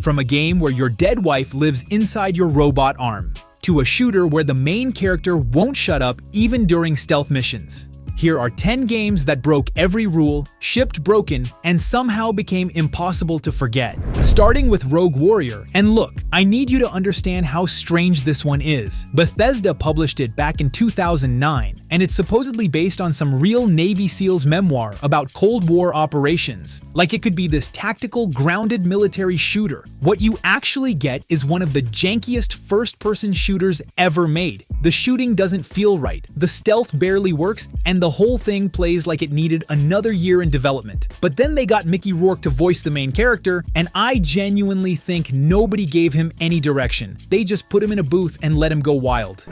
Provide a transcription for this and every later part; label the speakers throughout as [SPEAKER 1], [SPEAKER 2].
[SPEAKER 1] From a game where your dead wife lives inside your robot arm, to a shooter where the main character won't shut up even during stealth missions. Here are 10 games that broke every rule, shipped broken, and somehow became impossible to forget. Starting with Rogue Warrior, and look, I need you to understand how strange this one is. Bethesda published it back in 2009, and it's supposedly based on some real Navy SEALs memoir about Cold War operations. Like it could be this tactical, grounded military shooter. What you actually get is one of the jankiest first-person shooters ever made. The shooting doesn't feel right, the stealth barely works, and the whole thing plays like it needed another year in development. But then they got Mickey Rourke to voice the main character, and I genuinely think nobody gave him any direction. They just put him in a booth and let him go wild.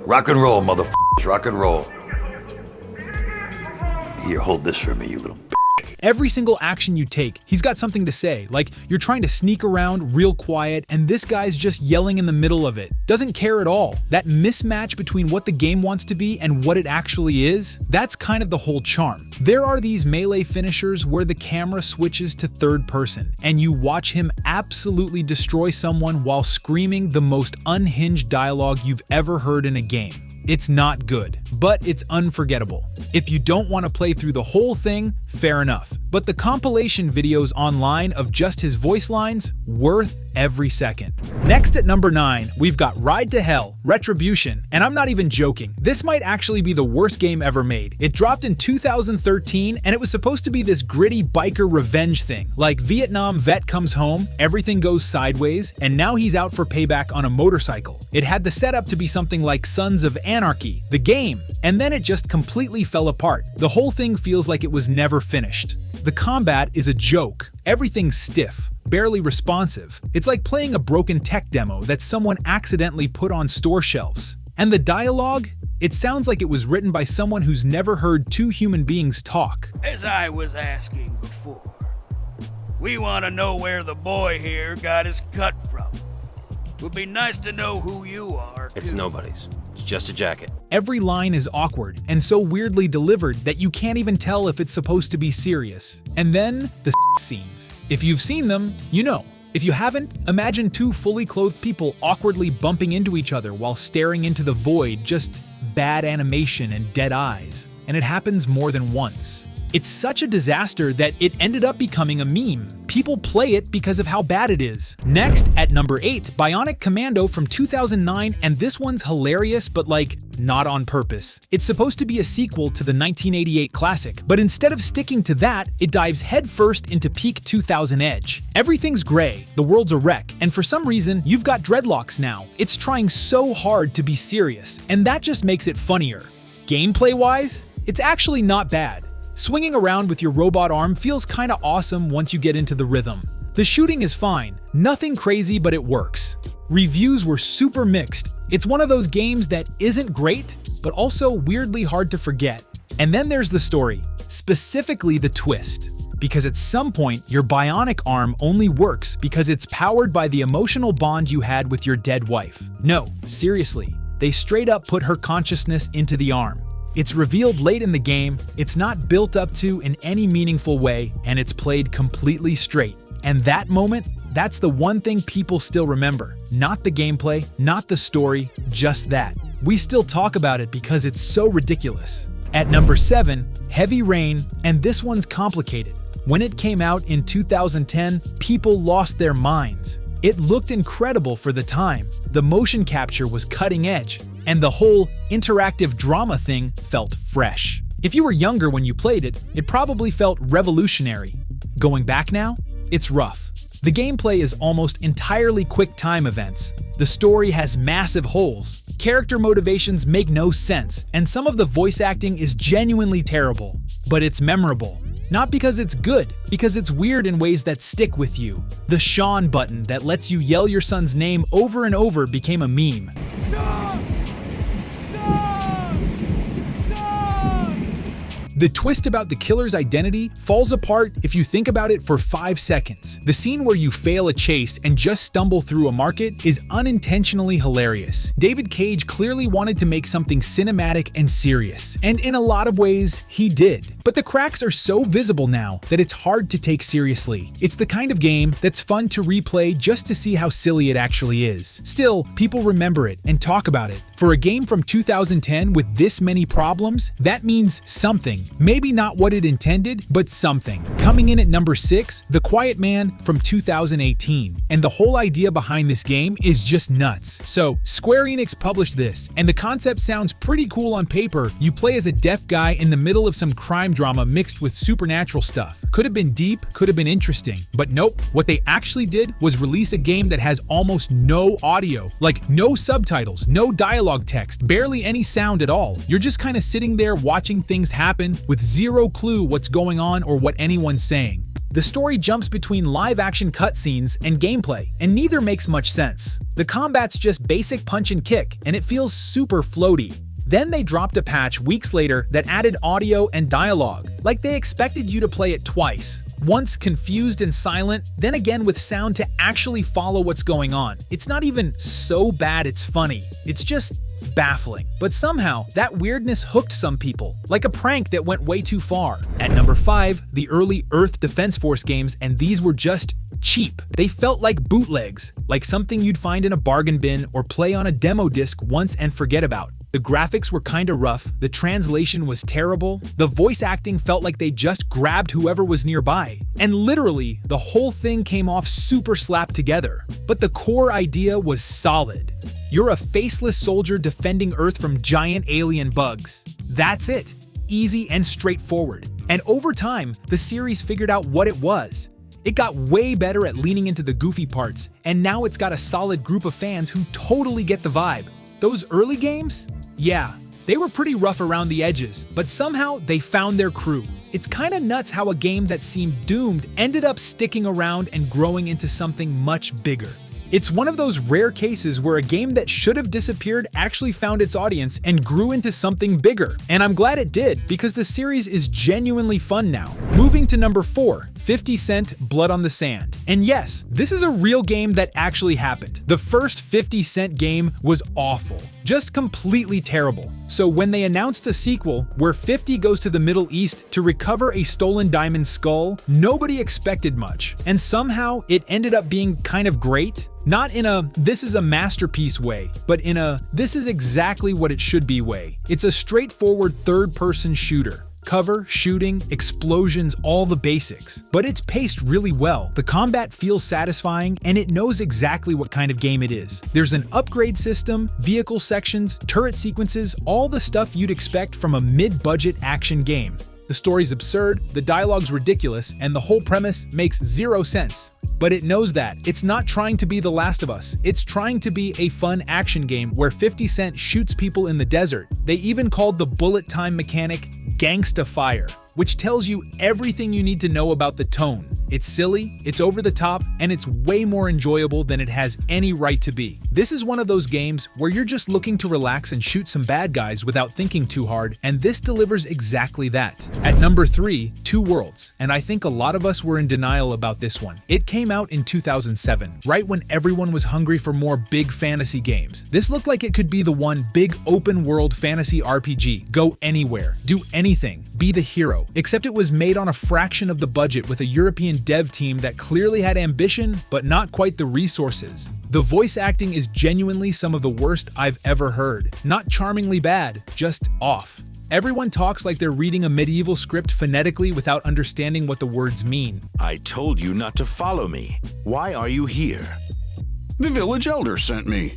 [SPEAKER 2] Rock and roll, motherfuckers, rock and roll. Here, hold this for me, you little bitch.
[SPEAKER 1] Every single action you take, he's got something to say, like you're trying to sneak around real quiet and this guy's just yelling in the middle of it. Doesn't care at all. That mismatch between what the game wants to be and what it actually is, that's kind of the whole charm. There are these melee finishers where the camera switches to third person and you watch him absolutely destroy someone while screaming the most unhinged dialogue you've ever heard in a game. It's not good, but it's unforgettable. If you don't want to play through the whole thing, fair enough. But the compilation videos online of just his voice lines, worth every second. Next at number 9, we've got Ride to Hell, Retribution, and I'm not even joking. This might actually be the worst game ever made. It dropped in 2013, and it was supposed to be this gritty biker revenge thing. Like Vietnam vet comes home, everything goes sideways, and now he's out for payback on a motorcycle. It had the setup to be something like Sons of Anarchy, the game, and then it just completely fell apart. The whole thing feels like it was never finished. The combat is a joke. Everything's stiff, barely responsive. It's like playing a broken tech demo that someone accidentally put on store shelves. And the dialogue? It sounds like it was written by someone who's never heard two human beings talk.
[SPEAKER 3] As I was asking before, we want to know where the boy here got his cut from. Would be nice to know who you are, too.
[SPEAKER 4] It's nobody's. It's just a jacket.
[SPEAKER 1] Every line is awkward and so weirdly delivered that you can't even tell if it's supposed to be serious. And then, the scenes. If you've seen them, you know. If you haven't, imagine two fully clothed people awkwardly bumping into each other while staring into the void, just bad animation and dead eyes. And it happens more than once. It's such a disaster that it ended up becoming a meme. People play it because of how bad it is. Next, at number 8, Bionic Commando from 2009, and this one's hilarious but like, not on purpose. It's supposed to be a sequel to the 1988 classic, but instead of sticking to that, it dives headfirst into peak 2000 edge. Everything's gray, the world's a wreck, and for some reason, you've got dreadlocks now. It's trying so hard to be serious, and that just makes it funnier. Gameplay-wise, it's actually not bad. Swinging around with your robot arm feels kinda awesome once you get into the rhythm. The shooting is fine, nothing crazy but it works. Reviews were super mixed. It's one of those games that isn't great, but also weirdly hard to forget. And then there's the story, specifically the twist. Because at some point, your bionic arm only works because it's powered by the emotional bond you had with your dead wife. No, seriously, they straight up put her consciousness into the arm. It's revealed late in the game, it's not built up to in any meaningful way, and it's played completely straight. And that moment, that's the one thing people still remember. Not the gameplay, not the story, just that. We still talk about it because it's so ridiculous. At number 7, Heavy Rain, and this one's complicated. When it came out in 2010, people lost their minds. It looked incredible for the time. The motion capture was cutting edge, and the whole interactive drama thing felt fresh. If you were younger when you played it, it probably felt revolutionary. Going back now, it's rough. The gameplay is almost entirely quick time events. The story has massive holes. Character motivations make no sense, and some of the voice acting is genuinely terrible. But it's memorable. Not because it's good, because it's weird in ways that stick with you. The Sean button that lets you yell your son's name over and over became a meme. The twist about the killer's identity falls apart if you think about it for 5 seconds. The scene where you fail a chase and just stumble through a market is unintentionally hilarious. David Cage clearly wanted to make something cinematic and serious, and in a lot of ways, he did. But the cracks are so visible now that it's hard to take seriously. It's the kind of game that's fun to replay just to see how silly it actually is. Still, people remember it and talk about it. For a game from 2010 with this many problems, that means something. Maybe not what it intended, but something. Coming in at number 6, The Quiet Man from 2018. And the whole idea behind this game is just nuts. So, Square Enix published this, and the concept sounds pretty cool on paper. You play as a deaf guy in the middle of some crime drama mixed with supernatural stuff. Could have been deep, could have been interesting, but nope. What they actually did was release a game that has almost no audio, like no subtitles, no dialogue text, barely any sound at all. You're just kind of sitting there watching things happen with zero clue what's going on or what anyone's saying. The story jumps between live-action cutscenes and gameplay, and neither makes much sense. The combat's just basic punch and kick, and it feels super floaty. Then they dropped a patch weeks later that added audio and dialogue, like they expected you to play it twice. Once confused and silent, then again with sound to actually follow what's going on. It's not even so bad it's funny, it's just baffling. But somehow, that weirdness hooked some people, like a prank that went way too far. At number 5, the early Earth Defense Force games, and these were just cheap. They felt like bootlegs, like something you'd find in a bargain bin or play on a demo disc once and forget about. The graphics were kinda rough, the translation was terrible, the voice acting felt like they just grabbed whoever was nearby, and literally, the whole thing came off super slapped together. But the core idea was solid. You're a faceless soldier defending Earth from giant alien bugs. That's it. Easy and straightforward. And over time, the series figured out what it was. It got way better at leaning into the goofy parts, and now it's got a solid group of fans who totally get the vibe. Those early games? Yeah, they were pretty rough around the edges, but somehow they found their crew. It's kinda nuts how a game that seemed doomed ended up sticking around and growing into something much bigger. It's one of those rare cases where a game that should have disappeared actually found its audience and grew into something bigger. And I'm glad it did, because the series is genuinely fun now. Moving to number 4, 50 Cent Blood on the Sand. And yes, this is a real game that actually happened. The first 50 Cent game was awful. Just completely terrible. So when they announced a sequel where 50 goes to the Middle East to recover a stolen diamond skull, nobody expected much. And somehow it ended up being kind of great. Not in a "this is a masterpiece" way, but in a "this is exactly what it should be" way. It's a straightforward third-person shooter. Cover, shooting, explosions, all the basics. But it's paced really well. The combat feels satisfying, and it knows exactly what kind of game it is. There's an upgrade system, vehicle sections, turret sequences, all the stuff you'd expect from a mid-budget action game. The story's absurd, the dialogue's ridiculous, and the whole premise makes zero sense. But it knows that. It's not trying to be The Last of Us. It's trying to be a fun action game where 50 Cent shoots people in the desert. They even called the bullet time mechanic Gangsta Fire, which tells you everything you need to know about the tone. It's silly, it's over the top, and it's way more enjoyable than it has any right to be. This is one of those games where you're just looking to relax and shoot some bad guys without thinking too hard, and this delivers exactly that. At number 3, Two Worlds, and I think a lot of us were in denial about this one. It came out in 2007, right when everyone was hungry for more big fantasy games. This looked like it could be the one big open-world fantasy RPG. Go anywhere, do anything, be the hero. Except it was made on a fraction of the budget with a European dev team that clearly had ambition, but not quite the resources. The voice acting is genuinely some of the worst I've ever heard. Not charmingly bad, just off. Everyone talks like they're reading a medieval script phonetically without understanding what the words mean.
[SPEAKER 5] I told you not to follow me. Why are you here?
[SPEAKER 6] The village elder sent me.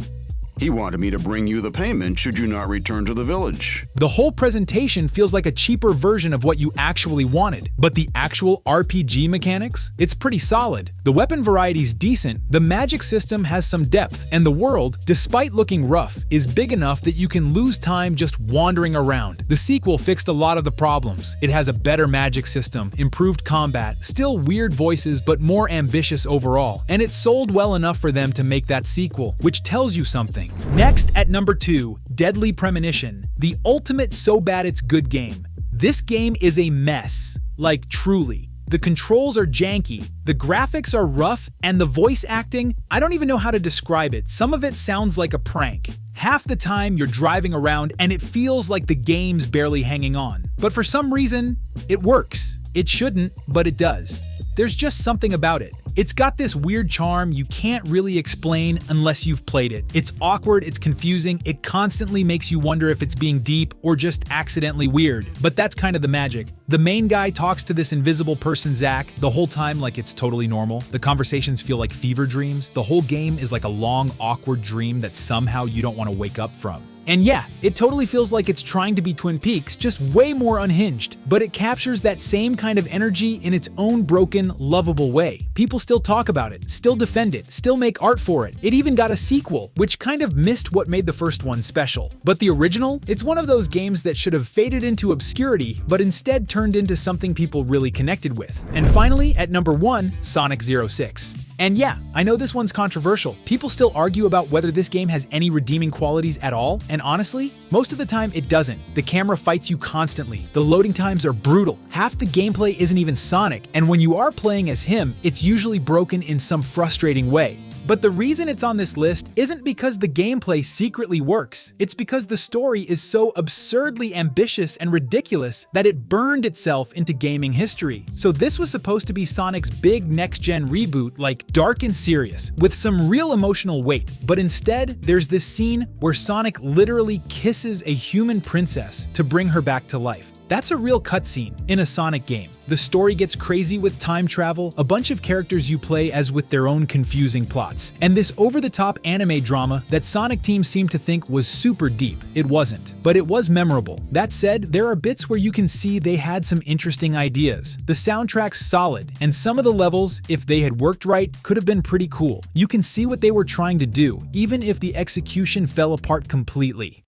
[SPEAKER 6] He wanted me to bring you the payment should you not return to the village.
[SPEAKER 1] The whole presentation feels like a cheaper version of what you actually wanted, but the actual RPG mechanics? It's pretty solid. The weapon variety's decent, the magic system has some depth, and the world, despite looking rough, is big enough that you can lose time just wandering around. The sequel fixed a lot of the problems. It has a better magic system, improved combat, still weird voices but more ambitious overall, and it sold well enough for them to make that sequel, which tells you something. Next, at number 2, Deadly Premonition, the ultimate so bad it's good game. This game is a mess. Like, truly. The controls are janky, the graphics are rough, and the voice acting, I don't even know how to describe it. Some of it sounds like a prank. Half the time you're driving around and it feels like the game's barely hanging on. But for some reason, it works. It shouldn't, but it does. There's just something about it. It's got this weird charm you can't really explain unless you've played it. It's awkward, it's confusing, it constantly makes you wonder if it's being deep or just accidentally weird. But that's kind of the magic. The main guy talks to this invisible person, Zach, the whole time like it's totally normal. The conversations feel like fever dreams. The whole game is like a long, awkward dream that somehow you don't want to wake up from. And yeah, it totally feels like it's trying to be Twin Peaks, just way more unhinged. But it captures that same kind of energy in its own broken, lovable way. People still talk about it, still defend it, still make art for it. It even got a sequel, which kind of missed what made the first one special. But the original? It's one of those games that should have faded into obscurity, but instead turned into something people really connected with. And finally, at number 1, Sonic 06. And yeah, I know this one's controversial. People still argue about whether this game has any redeeming qualities at all, and honestly, most of the time it doesn't. The camera fights you constantly, the loading times are brutal, half the gameplay isn't even Sonic, and when you are playing as him, it's usually broken in some frustrating way. But the reason it's on this list isn't because the gameplay secretly works. It's because the story is so absurdly ambitious and ridiculous that it burned itself into gaming history. So this was supposed to be Sonic's big next-gen reboot, like dark and serious, with some real emotional weight. But instead, there's this scene where Sonic literally kisses a human princess to bring her back to life. That's a real cutscene in a Sonic game. The story gets crazy with time travel, a bunch of characters you play as with their own confusing plots, and this over-the-top anime drama that Sonic Team seemed to think was super deep. It wasn't, but it was memorable. That said, there are bits where you can see they had some interesting ideas. The soundtrack's solid, and some of the levels, if they had worked right, could have been pretty cool. You can see what they were trying to do, even if the execution fell apart completely.